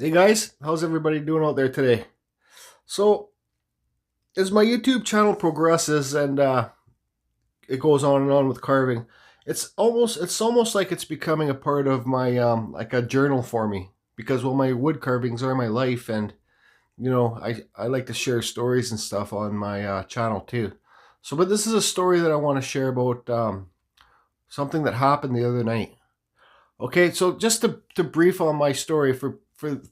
Hey guys, how's everybody doing out there today? So, as my YouTube channel progresses and it goes on and on with carving, it's almost like it's becoming a part of my like a journal for me because well my wood carvings are my life and I like to share stories and stuff on my channel too. So, but this is a story that I want to share about something that happened the other night. Okay, so just to brief on my story for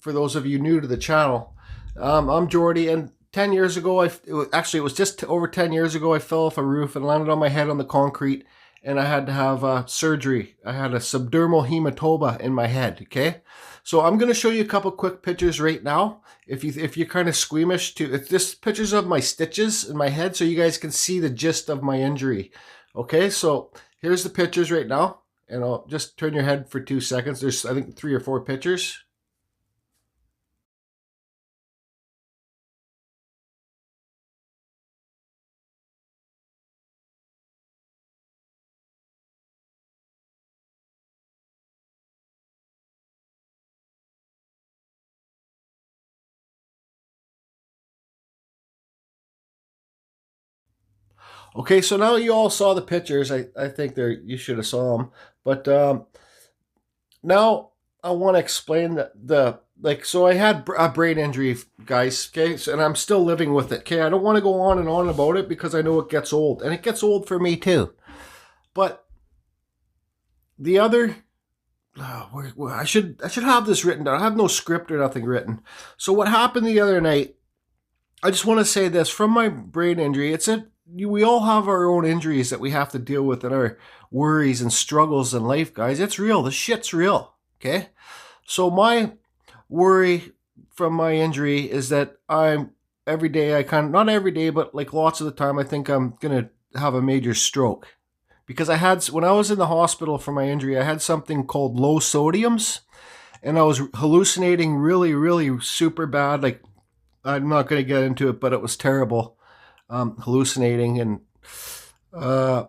those of you new to the channel, I'm Jordy, and 10 years ago, it was just over 10 years ago, I fell off a roof and landed on my head on the concrete, and I had to have surgery. I had a subdermal hematoma in my head. Okay, so I'm gonna show you a couple quick pictures right now. If you're kind of squeamish to, it's just pictures of my stitches in my head, so you guys can see the gist of my injury. Okay, so here's the pictures right now. And I'll just turn your head for 2 seconds. There's, I think, 3 or 4 pictures. Okay, so now you all saw the pictures. I think you should have saw them. But now I want to explain so I had a brain injury, guys. Okay, so, and I'm still living with it. Okay, I don't want to go on and on about it because I know it gets old, and it gets old for me too. But the other I should have this written down. I have no script or nothing written. So what happened the other night, I just want to say this from my brain injury. We all have our own injuries that we have to deal with and our worries and struggles in life, guys. It's real. The shit's real. Okay. So my worry from my injury is that I'm every day, I kind of, not every day, but like lots of the time, I think I'm going to have a major stroke. Because when I was in the hospital for my injury, I had something called low sodiums and I was hallucinating really, really super bad. Like, I'm not going to get into it, but it was terrible. Hallucinating, and uh,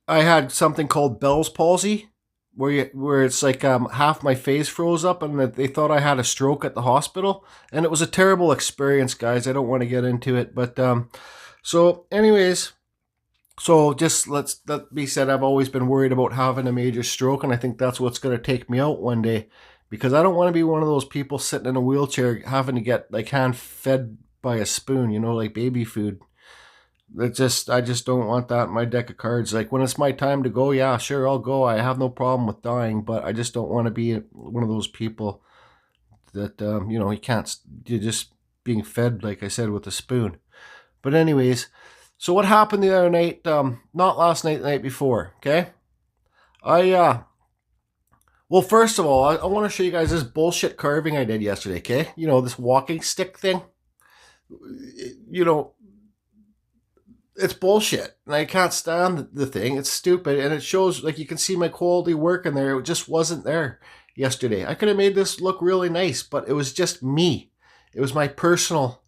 I had something called Bell's palsy, where it's like half my face froze up, and that they thought I had a stroke at the hospital, and it was a terrible experience, guys. I don't want to get into it, but so anyways, so just that be said, I've always been worried about having a major stroke, and I think that's what's going to take me out one day, because I don't want to be one of those people sitting in a wheelchair having to get like hand fed by a spoon, like baby food. I just don't want that in my deck of cards. Like when it's my time to go, yeah, sure, I'll go. I have no problem with dying, but I just don't want to be one of those people that you can't. You're just being fed, like I said, with a spoon. But anyways, so what happened the other night? Not last night, the night before. Okay, I well, first of all, I want to show you guys this bullshit carving I did yesterday. Okay, this walking stick thing. You know, it's bullshit, and I can't stand the thing. It's stupid, and it shows, like, you can see my quality work in there. It just wasn't there yesterday. I could have made this look really nice, but it was just me. It was my personal.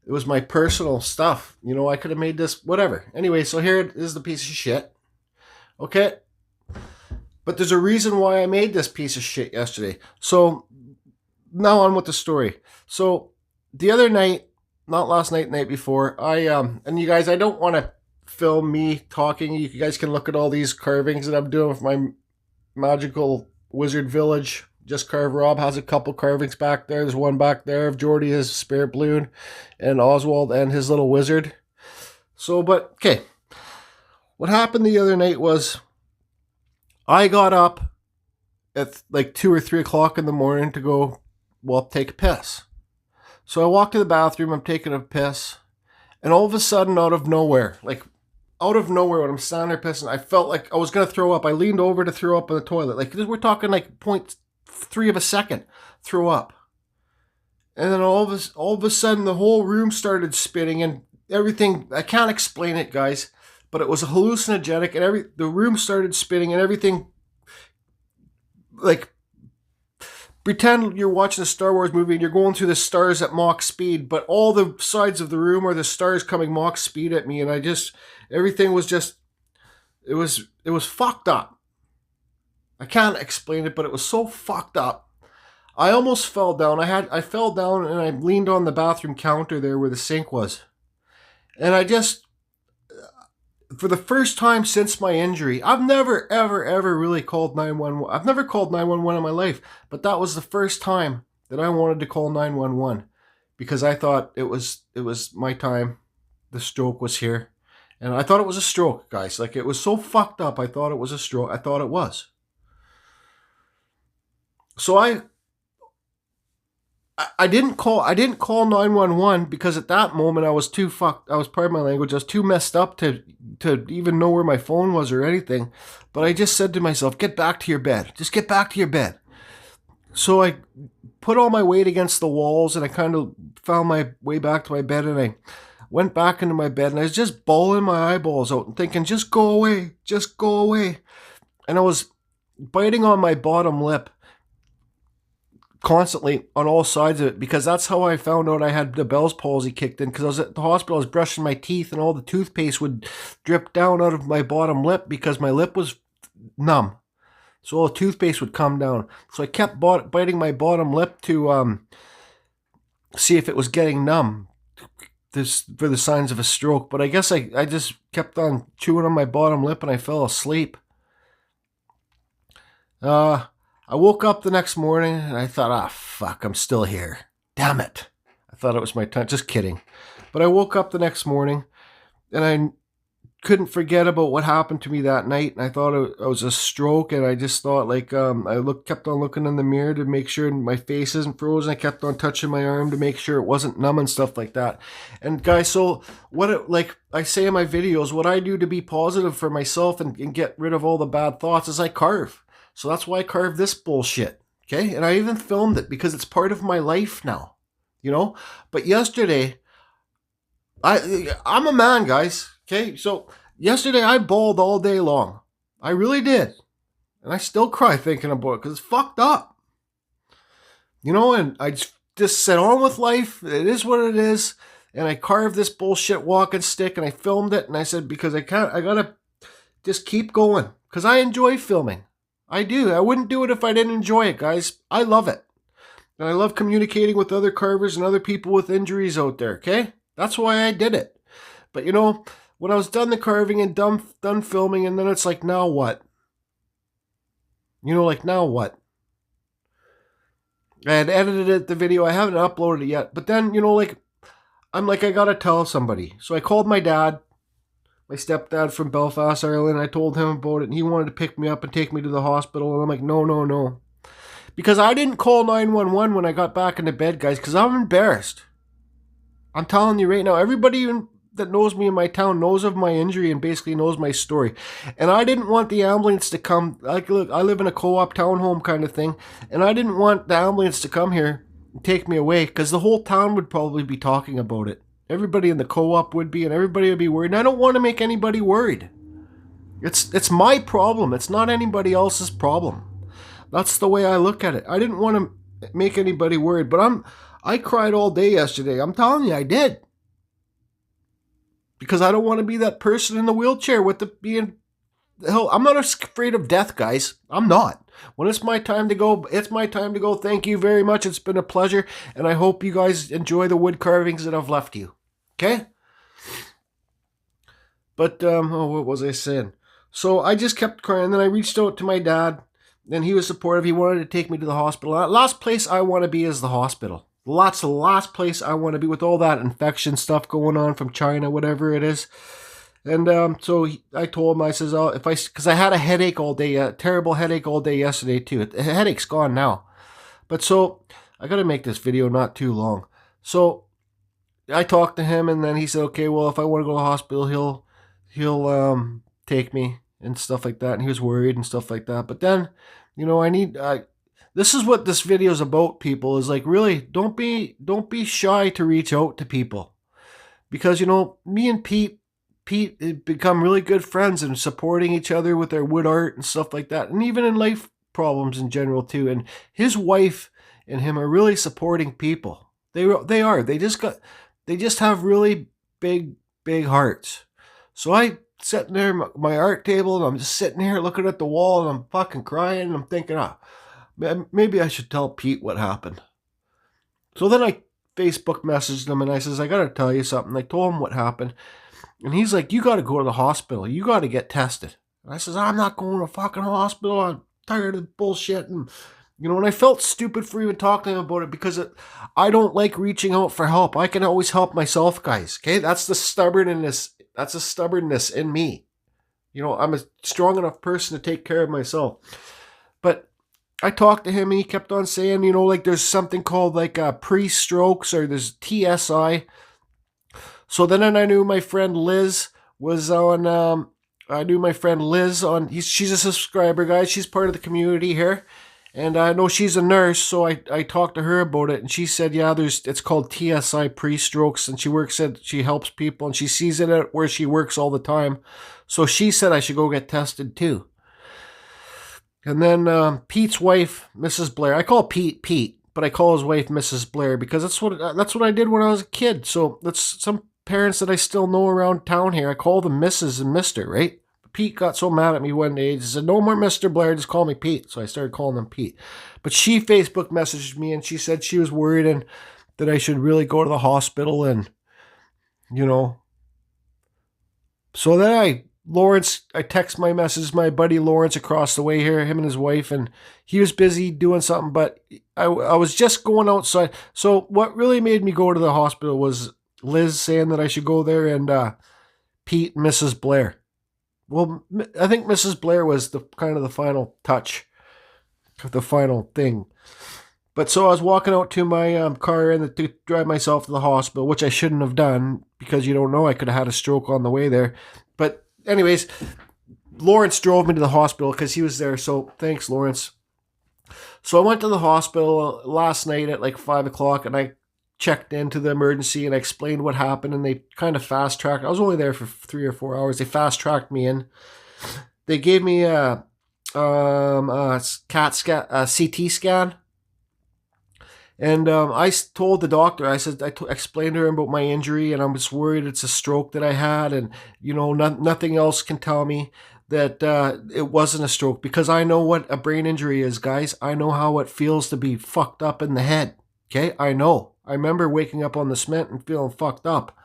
It was my personal stuff. I could have made this whatever. Anyway, so here is the piece of shit. Okay, but there's a reason why I made this piece of shit yesterday. So now on with the story. So the other night, not last night, the night before, and you guys, I don't want to film me talking. You guys can look at all these carvings that I'm doing with my magical wizard village. Just Carve Rob has a couple carvings back there. There's one back there of Jordy, his spirit balloon, and Oswald and his little wizard. So, but okay, what happened the other night was I got up at like 2 or 3 o'clock in the morning to go, well, take a piss. So I walk to the bathroom, I'm taking a piss, and all of a sudden, out of nowhere, when I'm standing there pissing, I felt like I was going to throw up. I leaned over to throw up in the toilet. Like, we're talking like 0.3 of a second, throw up. And then all of a sudden, the whole room started spinning and everything. I can't explain it, guys, but it was hallucinogenic, and the room started spinning and everything, like, pretend you're watching a Star Wars movie and you're going through the stars at Mach speed, but all the sides of the room are the stars coming Mach speed at me, and everything was just, it was fucked up. I can't explain it, but it was so fucked up. I almost fell down. I fell down and I leaned on the bathroom counter there where the sink was. And I just, for the first time since my injury, I've never, ever, ever really called 911. I've never called 911 in my life, but that was the first time that I wanted to call 911 because I thought it was my time. The stroke was here. And I thought it was a stroke, guys. Like, it was so fucked up. I thought it was a stroke. I thought it was. So I didn't call 911 because at that moment I was too fucked. I was, pardon my language, I was too messed up to even know where my phone was or anything. But I just said to myself, get back to your bed. Just get back to your bed. So I put all my weight against the walls and I kind of found my way back to my bed, and I went back into my bed and I was just bawling my eyeballs out and thinking, just go away, just go away. And I was biting on my bottom lip constantly on all sides of it, because that's how I found out I had the Bell's palsy kicked in, because I was at the hospital, I was brushing my teeth and all the toothpaste would drip down out of my bottom lip because my lip was numb. So all the toothpaste would come down. So I kept biting my bottom lip to see if it was getting numb, this for the signs of a stroke. But I guess I just kept on chewing on my bottom lip and I fell asleep. I woke up the next morning and I thought, ah, fuck, I'm still here. Damn it. I thought it was my time. Just kidding. But I woke up the next morning and I couldn't forget about what happened to me that night. And I thought it was a stroke. And I just thought, like, kept on looking in the mirror to make sure my face isn't frozen. I kept on touching my arm to make sure it wasn't numb and stuff like that. And guys, so like I say in my videos, what I do to be positive for myself and get rid of all the bad thoughts is I carve. So that's why I carved this bullshit, okay? And I even filmed it because it's part of my life now, you know? But yesterday, I'm a man, guys, okay? So yesterday I bawled all day long. I really did. And I still cry thinking about it because it's fucked up. You know, and I just set on with life. It is what it is. And I carved this bullshit walking stick and I filmed it. And I said, because I gotta just keep going because I enjoy filming. I do. I wouldn't do it if I didn't enjoy it, guys. I love it. And I love communicating with other carvers and other people with injuries out there, okay? That's why I did it. But, you know, when I was done the carving and done filming, and then it's like, now what? You know, like, now what? I had edited the video. I haven't uploaded it yet. But then, you know, like, I'm like, I gotta tell somebody. So I called my dad. My stepdad from Belfast, Ireland. I told him about it and he wanted to pick me up and take me to the hospital. And I'm like, no. Because I didn't call 911 when I got back into bed, guys, because I'm embarrassed. I'm telling you right now, everybody that knows me in my town knows of my injury and basically knows my story. And I didn't want the ambulance to come. Like, look, I live in a co-op townhome kind of thing. And I didn't want the ambulance to come here and take me away because the whole town would probably be talking about it. Everybody in the co-op would be, and everybody would be worried. And I don't want to make anybody worried. It's my problem. It's not anybody else's problem. That's the way I look at it. I didn't want to make anybody worried, but I cried all day yesterday. I'm telling you, I did. Because I don't want to be that person in the wheelchair with the being. Hell, I'm not afraid of death, guys. I'm not. When it's my time to go, it's my time to go. Thank you very much. It's been a pleasure, and I hope you guys enjoy the wood carvings that I've left you. Okay? But, what was I saying? So I just kept crying. Then I reached out to my dad, and he was supportive. He wanted to take me to the hospital. Last place I want to be is the hospital. The last place I want to be with all that infection stuff going on from China, whatever it is. And so I told him, I says, oh, because I had a headache all day, a terrible headache all day yesterday too. The headache's gone now. But so I got to make this video not too long. So I talked to him, and then he said, okay, well, if I want to go to the hospital, he'll take me and stuff like that. And he was worried and stuff like that. But then, you know, this is what this video is about, people, is like, really, don't be shy to reach out to people. Because, you know, me and Pete become really good friends and supporting each other with their wood art and stuff like that. And even in life problems in general too. And his wife and him are really supporting people. They are. They just have really big hearts. So I sitting there at my art table and I'm just sitting here looking at the wall and I'm fucking crying and I'm thinking, Maybe I should tell Pete what happened. So then I Facebook messaged him and I says, I got to tell you something. I told him what happened. And he's like, you got to go to the hospital. You got to get tested. And I says, I'm not going to fucking hospital. I'm tired of the bullshit. And, and I felt stupid for even talking to him about it because I don't like reaching out for help. I can always help myself, guys. Okay. That's the stubbornness. That's a stubbornness in me. I'm a strong enough person to take care of myself. But I talked to him and he kept on saying, like there's something called like pre-strokes or there's TSI. So then I knew my friend Liz was on, she's a subscriber, guys. She's part of the community here. And I know she's a nurse, so I talked to her about it, and she said, yeah, it's called TSI pre-strokes, and she helps people, and she sees it at where she works all the time. So she said I should go get tested too. And then Pete's wife, Mrs. Blair, I call Pete, but I call his wife Mrs. Blair because that's what I did when I was a kid. So that's some parents that I still know around town here. I call them Mrs. and Mr., right? Pete got so mad at me one day. He said, no more Mr. Blair, just call me Pete. So I started calling him Pete. But she Facebook messaged me and she said she was worried and that I should really go to the hospital and, So then I text my message, my buddy Lawrence across the way here, him and his wife, and he was busy doing something, but I was just going outside. So what really made me go to the hospital was Liz saying that I should go there and Pete and Mrs. Blair. Well, I think Mrs. Blair was the final touch, the final thing. But so I was walking out to my car and to drive myself to the hospital, which I shouldn't have done because you don't know, I could have had a stroke on the way there. But anyways, Lawrence drove me to the hospital because he was there. So thanks, Lawrence. So I went to the hospital last night at like 5 o'clock and I checked into the emergency and I explained what happened and they kind of fast tracked. I was only there for 3 or 4 hours. They fast tracked me in. They gave me a CAT scan, a CT scan. And I told the doctor, I explained to him about my injury and I'm just worried it's a stroke that I had. And, nothing else can tell me that it wasn't a stroke because I know what a brain injury is, guys. I know how it feels to be fucked up in the head. Okay, I know. I remember waking up on the cement and feeling fucked up.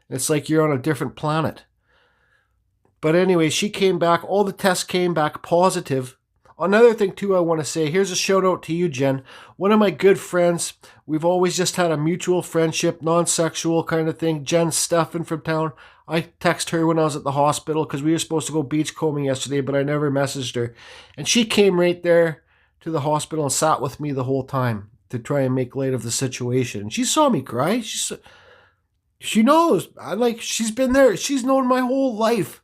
It's like you're on a different planet. But anyway, she came back. All the tests came back positive. Another thing, too, I want to say, here's a shout out to you, Jen. One of my good friends. We've always just had a mutual friendship, non-sexual kind of thing. Jen Steffen from town. I texted her when I was at the hospital because we were supposed to go beachcombing yesterday, but I never messaged her. And she came right there to the hospital and sat with me the whole time to try and make light of the situation. She saw me cry. She knows. She's been there. She's known my whole life.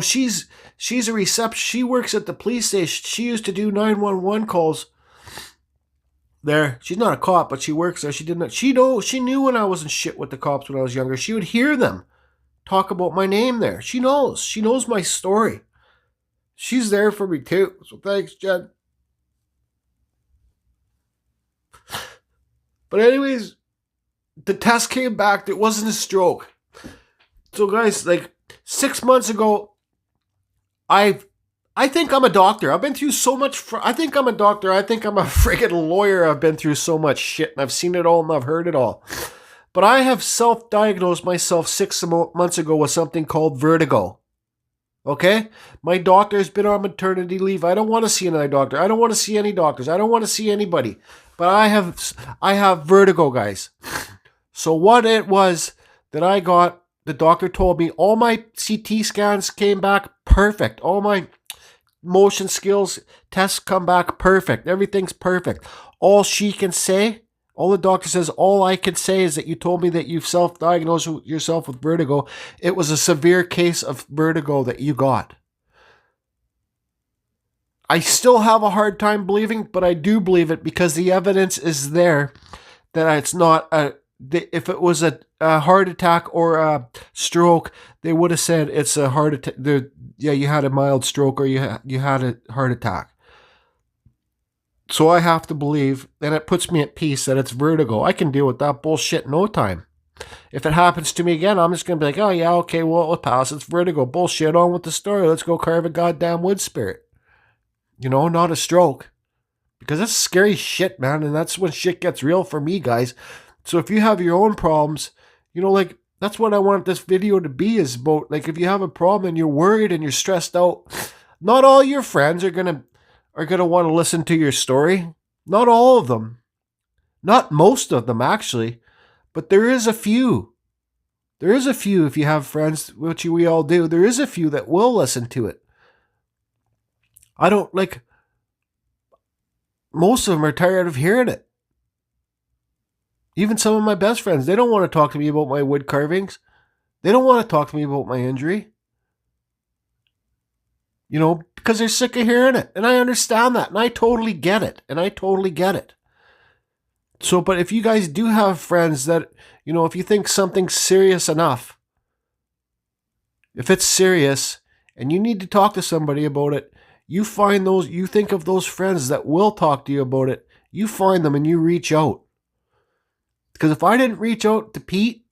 She's a reception. She works at the police station. She used to do 911 calls there. She's not a cop, but she works there. She knew when I was in shit with the cops when I was younger. She would hear them talk about my name there. She knows. She knows my story. She's there for me too. So thanks, Jen. But anyways, the test came back. It wasn't a stroke. So guys, 6 months ago, I think I'm a doctor. I've been through so much. I think I'm a doctor. I think I'm a friggin' lawyer. I've been through so much shit and I've seen it all and I've heard it all. But I have self-diagnosed myself 6 months ago with something called vertigo. Okay? My doctor's been on maternity leave. I don't want to see another doctor. I don't want to see any doctors. I don't want to see anybody. But I have vertigo, guys. So what it was that I got, the doctor told me all my CT scans came back perfect. All my motion skills tests come back perfect. Everything's perfect. All she can say, all the doctor says, all I can say is that you told me that you've self-diagnosed yourself with vertigo. It was a severe case of vertigo that you got. I still have a hard time believing, but I do believe it because the evidence is there that it's not if it was a heart attack or a stroke, they would have said it's a heart attack. Yeah, you had a mild stroke or you had a heart attack. So I have to believe, and it puts me at peace that it's vertigo. I can deal with that bullshit in no time. If it happens to me again, I'm just going to be like, oh yeah, okay, well, it'll pass. It's vertigo. Bullshit, on with the story. Let's go carve a goddamn wood spirit. Not a stroke. Because that's scary shit, man. And that's when shit gets real for me, guys. So if you have your own problems, like, that's what I want this video to be, is about, like, if you have a problem and you're worried and you're stressed out, not all your friends are gonna want to listen to your story. Not all of them. Not most of them, actually. But there is a few. There is a few, if you have friends, which we all do, there is a few that will listen to it. I don't, like, most of them are tired of hearing it. Even some of my best friends, they don't want to talk to me about my wood carvings. They don't want to talk to me about my injury. Because they're sick of hearing it. And I understand that. And I totally get it. So, but if you guys do have friends that, if you think something's serious enough, if it's serious and you need to talk to somebody about it, you think of those friends that will talk to you about it. You find them and you reach out. Because if I didn't reach out to Pete,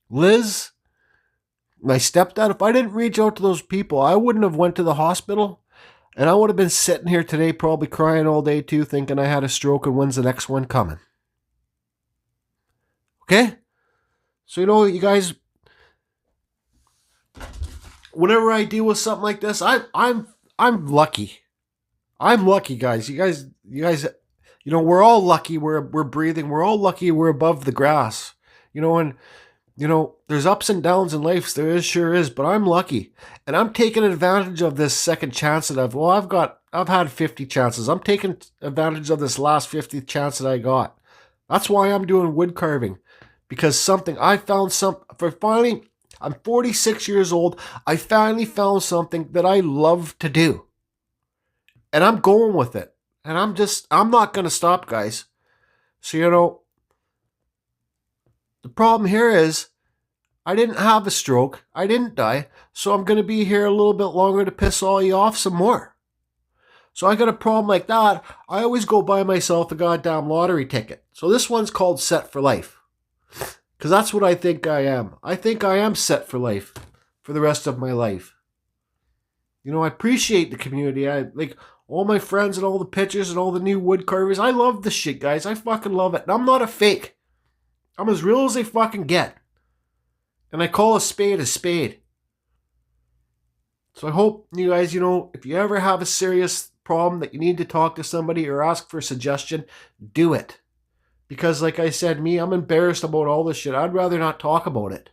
Liz, my stepdad, if I didn't reach out to those people, I wouldn't have went to the hospital. And I would have been sitting here today probably crying all day too, thinking I had a stroke and when's the next one coming. Okay? So, you guys, whenever I deal with something like this, I'm lucky. I'm lucky, guys. You guys, we're all lucky we're breathing. We're all lucky we're above the grass. And there's ups and downs in life. There sure is, but I'm lucky. And I'm taking advantage of this second chance that I've had 50 chances. I'm taking advantage of this last 50th chance that I got. That's why I'm doing wood carving. Because I'm 46 years old. I finally found something that I love to do. And I'm going with it. And I'm not going to stop, guys. So, the problem here is I didn't have a stroke. I didn't die. So I'm going to be here a little bit longer to piss all you off some more. So I got a problem like that. I always go buy myself a goddamn lottery ticket. So this one's called Set for Life. Because that's what I think I am. I think I am set for life. For the rest of my life. I appreciate the community. I like all my friends and all the pictures and all the new wood carvers. I love this shit, guys. I fucking love it. And I'm not a fake. I'm as real as they fucking get. And I call a spade a spade. So I hope you guys, if you ever have a serious problem that you need to talk to somebody or ask for a suggestion, do it. Because like I said, I'm embarrassed about all this shit. I'd rather not talk about it.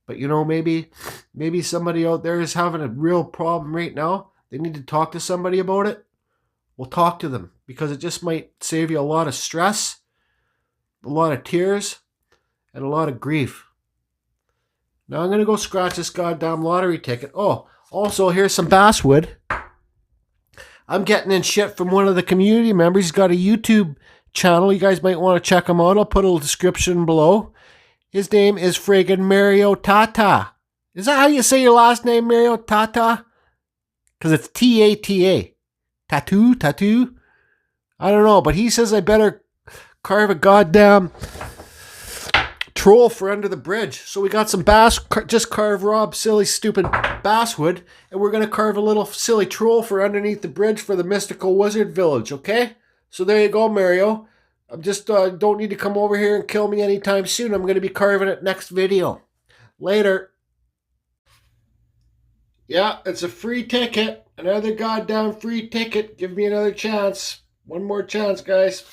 But maybe somebody out there is having a real problem right now. They need to talk to somebody about it. Well, talk to them. Because it just might save you a lot of stress, a lot of tears, and a lot of grief. Now I'm going to go scratch this goddamn lottery ticket. Oh, also here's some basswood. I'm getting in shit from one of the community members. He's got a YouTube channel. You guys might want to check him out. I'll put a description below. His name is friggin' Mario Tata. Is that how you say your last name, Mario Tata? Because it's T-A-T-A. Tattoo? I don't know, but he says I better carve a goddamn troll for under the bridge. So we got some just carve raw, silly, stupid basswood, and we're going to carve a little silly troll for underneath the bridge for the mystical wizard village, okay? So there you go, Mario. I'm just don't need to come over here and kill me anytime soon. I'm going to be carving it next video. Later. Yeah, it's a free ticket. Another goddamn free ticket. Give me another chance. One more chance, guys.